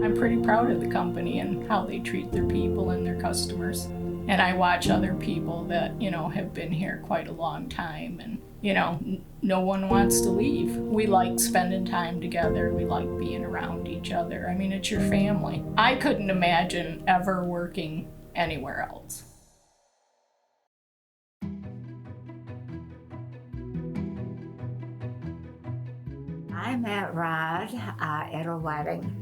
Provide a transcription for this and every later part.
I'm pretty proud of the company and how they treat their people and their customers. And I watch other people that, have been here quite a long time and, no one wants to leave. We like spending time together. We like being around each other. I mean, it's your family. I couldn't imagine ever working anywhere else. I met Rod at a wedding.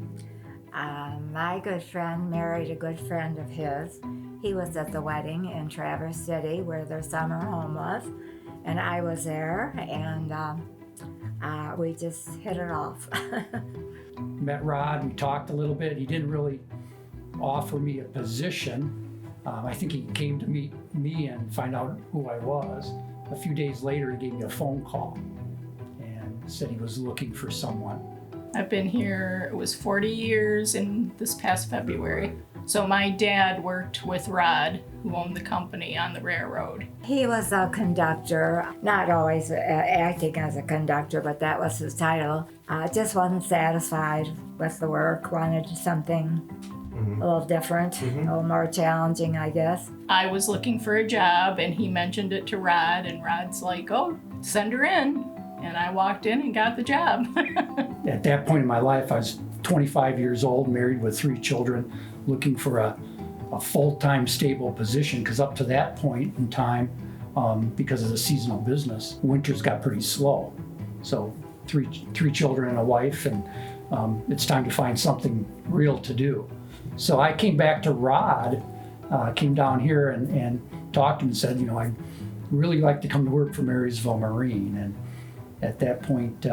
My good friend married a good friend of his. He was at the wedding in Traverse City where their summer home was, and I was there, and we just hit it off. Met Rod, we talked a little bit. He didn't really offer me a position. I think he came to meet me and find out who I was. A few days later, he gave me a phone call and said he was looking for someone. I've been here, it was 40 years in this past February. So my dad worked with Rod, who owned the company on the railroad. He was a conductor, not always acting as a conductor, but that was his title. Just wasn't satisfied with the work, wanted something a little different, a little more challenging, I guess. I was looking for a job and he mentioned it to Rod, and Rod's like, oh, send her in. And I walked in and got the job. At that point in my life, I was 25 years old, married with 3 children, looking for a full-time stable position, because up to that point in time, because of the seasonal business, winters got pretty slow. So three children and a wife, and it's time to find something real to do. So I came back to Rod, came down here and talked to him and said, I'd really like to come to work for Marysville Marine. And at that point,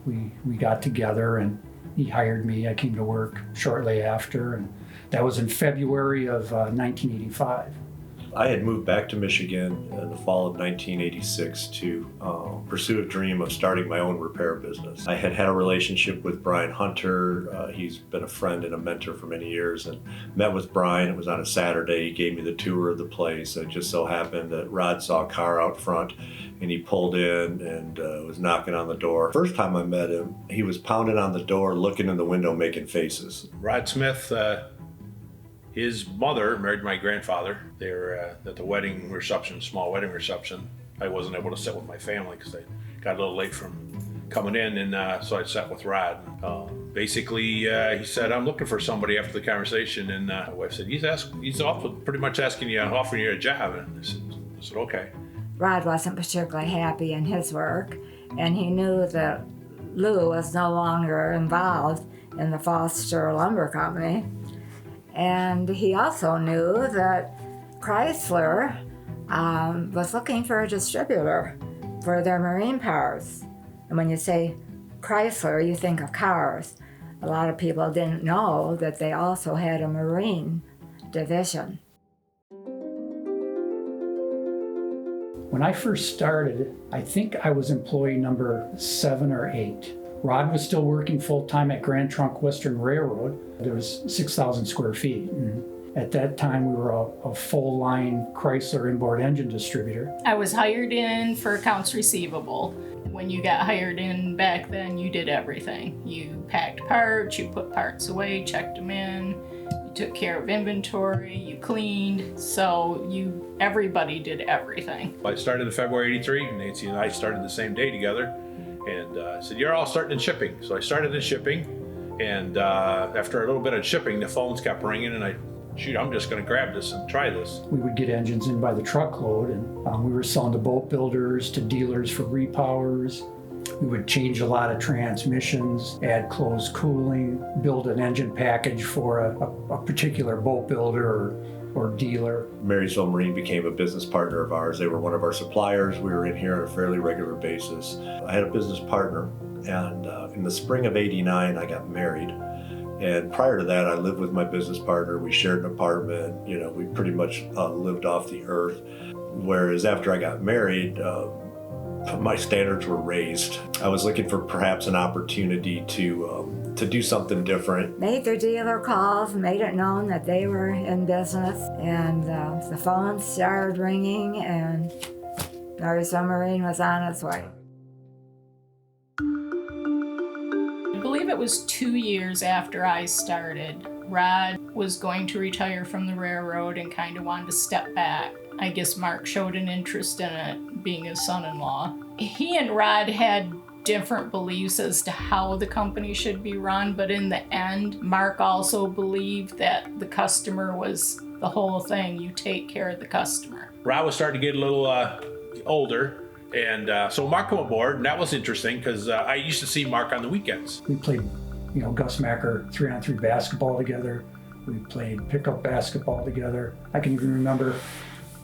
we got together and he hired me. I came to work shortly after, and that was in February of 1985. I had moved back to Michigan in the fall of 1986 to pursue a dream of starting my own repair business. I had a relationship with Brian Hunter. He's been a friend and a mentor for many years, and met with Brian. It was on a Saturday. He gave me the tour of the place. It just so happened that Rod saw a car out front, and he pulled in and was knocking on the door. First time I met him, he was pounding on the door, looking in the window, making faces. Rod Smith, his mother married my grandfather. They were at the wedding reception, small wedding reception. I wasn't able to sit with my family because I got a little late from coming in, and so I sat with Rod. Basically, he said, "I'm looking for somebody," after the conversation, and my wife said, "He's pretty much offering you a job." And I said, "Okay." Rod wasn't particularly happy in his work, and he knew that Lou was no longer involved in the Foster Lumber Company. And he also knew that Chrysler was looking for a distributor for their marine parts. And when you say Chrysler, you think of cars. A lot of people didn't know that they also had a marine division. When I first started, I think I was employee number 7 or 8. Rod was still working full-time at Grand Trunk Western Railroad. There was 6,000 square feet. And at that time, we were a full-line Chrysler inboard engine distributor. I was hired in for accounts receivable. When you got hired in back then, you did everything. You packed parts, you put parts away, checked them in, you took care of inventory, you cleaned. So everybody did everything. I started in February '83, and Nancy and I started the same day together. And I said, "You're all starting in shipping." So I started in shipping, and after a little bit of shipping, the phones kept ringing, and I'm just going to grab this and try this. We would get engines in by the truckload, and we were selling to boat builders, to dealers for repowers. We would change a lot of transmissions, add closed cooling, build an engine package for a particular boat builder or dealer. Marysville Marine became a business partner of ours. They were one of our suppliers. We were in here on a fairly regular basis. I had a business partner, and in the spring of '89, I got married. And prior to that, I lived with my business partner. We shared an apartment. We pretty much lived off the earth. Whereas after I got married, my standards were raised. I was looking for perhaps an opportunity to do something different. Made their dealer calls, made it known that they were in business, and the phone started ringing, and Marysville Marine was on its way. Believe it it was 2 years after I started, Rod was going to retire from the railroad and kind of wanted to step back. I guess Mark showed an interest in it, being his son-in-law. He and Rod had different beliefs as to how the company should be run, but in the end, Mark also believed that the customer was the whole thing. You take care of the customer. Rod was starting to get a little older, and so Mark came aboard, and that was interesting because I used to see Mark on the weekends. We played, Gus Macker 3-on-3 basketball together. We played pickup basketball together. I can even remember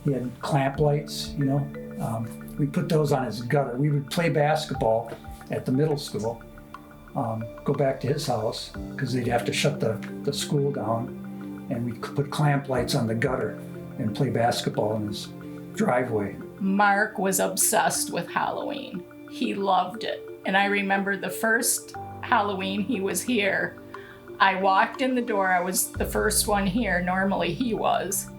he had clamp lights, we put those on his gutter. We would play basketball at the middle school, go back to his house because they'd have to shut the school down, and we'd put clamp lights on the gutter and play basketball in his driveway. Mark was obsessed with Halloween. He loved it. And I remember the first Halloween he was here, I walked in the door. I was the first one here. Normally he was.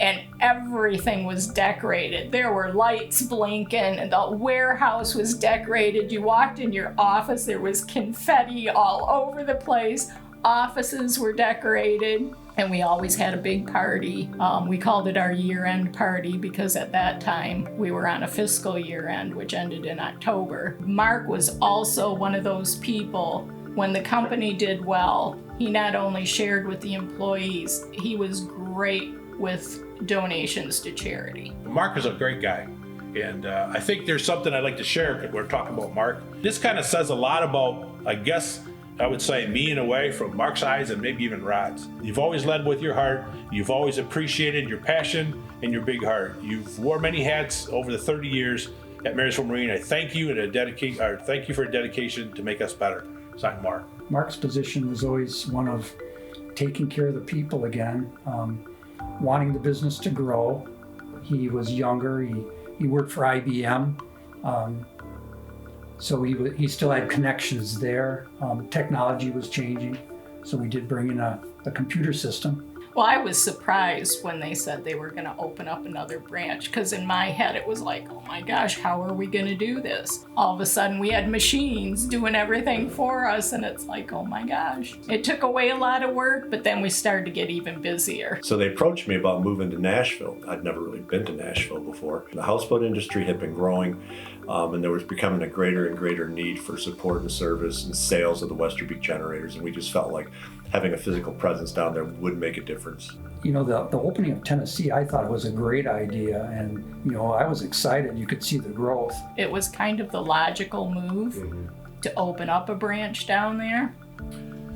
And everything was decorated. There were lights blinking, and the warehouse was decorated. You walked in your office, there was confetti all over the place. Offices were decorated, and we always had a big party. We called it our year-end party because at that time we were on a fiscal year-end, which ended in October. Mark was also one of those people, when the company did well, he not only shared with the employees, he was great with donations to charity. Mark is a great guy, and I think there's something I'd like to share because we're talking about Mark. This kind of says a lot about, I guess, I would say me in a way, from Mark's eyes and maybe even Rod's. You've always led with your heart. You've always appreciated your passion and your big heart. You've wore many hats over the 30 years at Marysville Marine. I thank you thank you for a dedication to make us better. Signed, Mark. Mark's position was always one of taking care of the people again, wanting the business to grow. He was younger. He worked for IBM. So he still had connections there. Technology was changing, so we did bring in a computer system. Well, I was surprised when they said they were going to open up another branch, because in my head it was like, oh my gosh, how are we going to do this? All of a sudden we had machines doing everything for us, and it's like, oh my gosh. It took away a lot of work, but then we started to get even busier. So they approached me about moving to Nashville. I'd never really been to Nashville before. The houseboat industry had been growing, and there was becoming a greater and greater need for support and service and sales of the Westerbeek generators, and we just felt like having a physical presence down there would make a difference. The opening of Tennessee, I thought was a great idea, and I was excited. You could see the growth. It was kind of the logical move to open up a branch down there,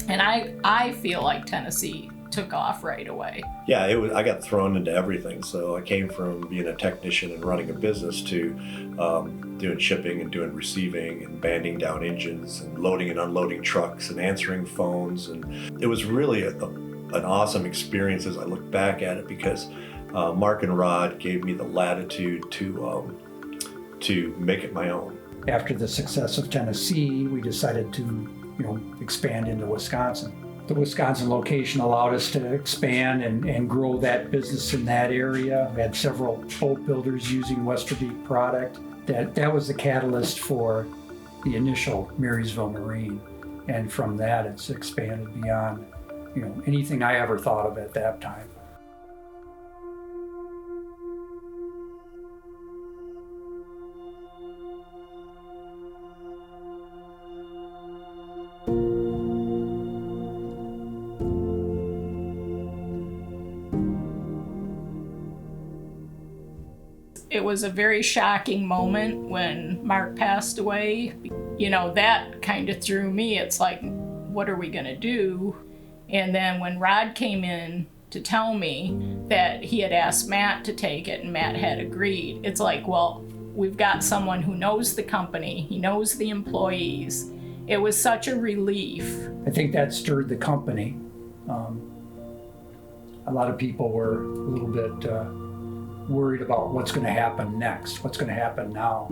and I feel like Tennessee took off right away. Yeah, I got thrown into everything. So I came from being a technician and running a business to doing shipping and doing receiving and banding down engines and loading and unloading trucks and answering phones. And it was really an awesome experience as I look back at it, because Mark and Rod gave me the latitude to make it my own. After the success of Tennessee, we decided to expand into Wisconsin. The Wisconsin location allowed us to expand and grow that business in that area. We had several boat builders using Westerbeek product. That was the catalyst for the initial Marysville Marine. And from that, it's expanded beyond, anything I ever thought of at that time. It was a very shocking moment when Mark passed away. That kind of threw me. It's like, what are we going to do? And then when Rod came in to tell me that he had asked Matt to take it and Matt had agreed, it's like, well, we've got someone who knows the company, he knows the employees. It was such a relief. I think that stirred the company. A lot of people were a little bit worried about what's going to happen next, what's going to happen now.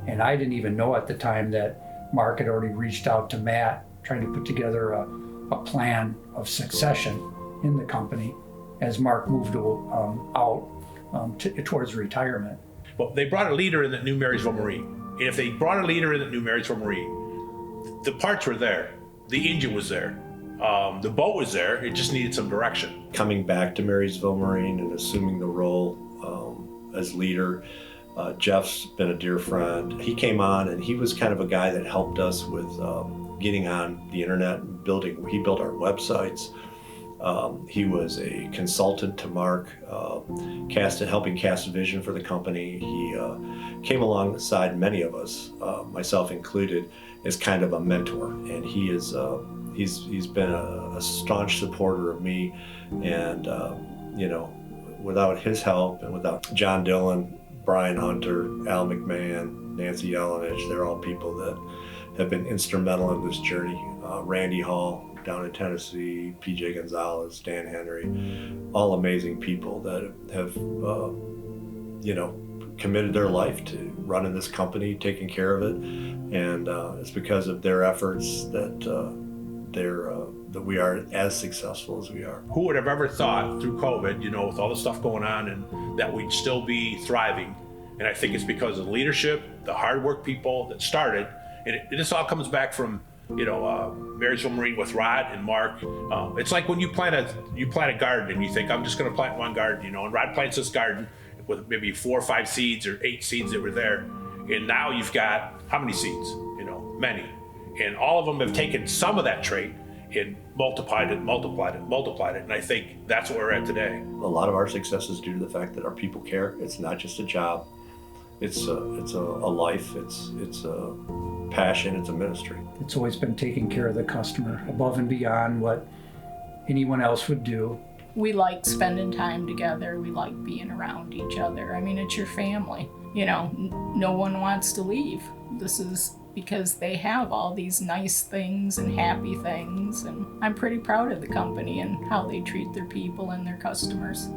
And I didn't even know at the time that Mark had already reached out to Matt, trying to put together a plan of succession in the company as Mark moved out towards retirement. Well, they brought a leader in the new Marysville Marine. And if they brought a leader in the new Marysville Marine, the parts were there. The engine was there. The boat was there. It just needed some direction. Coming back to Marysville Marine and assuming the role as leader, Jeff's been a dear friend. He came on and he was kind of a guy that helped us with getting on the internet and building. He built our websites. He was a consultant to Mark, helping cast a vision for the company. He came alongside many of us, myself included, as kind of a mentor, and he's been a staunch supporter of me. And without his help and without John Dillon, Brian Hunter, Al McMahon, Nancy Yelenich, they're all people that have been instrumental in this journey. Randy Hall down in Tennessee, PJ Gonzalez, Dan Henry, all amazing people that have committed their life to running this company, taking care of it, and it's because of their efforts that that we are as successful as we are. Who would have ever thought through COVID, with all the stuff going on, and that we'd still be thriving? And I think it's because of the leadership, the hard work people that started, and this all comes back from Marysville Marine with Rod and Mark. It's like when you plant a garden and you think, I'm just going to plant one garden, and Rod plants this garden with maybe 4 or 5 seeds or 8 seeds that were there, and now you've got how many seeds? Many, and all of them have taken some of that trait and multiplied it, and I think that's what we're at today. A lot of our success is due to the fact that our people care. It's not just a job. It's a life. It's a passion. It's a ministry. It's always been taking care of the customer above and beyond what anyone else would do. We like spending time together. We like being around each other. I mean, it's your family. No one wants to leave. This is because they have all these nice things and happy things, and I'm pretty proud of the company and how they treat their people and their customers.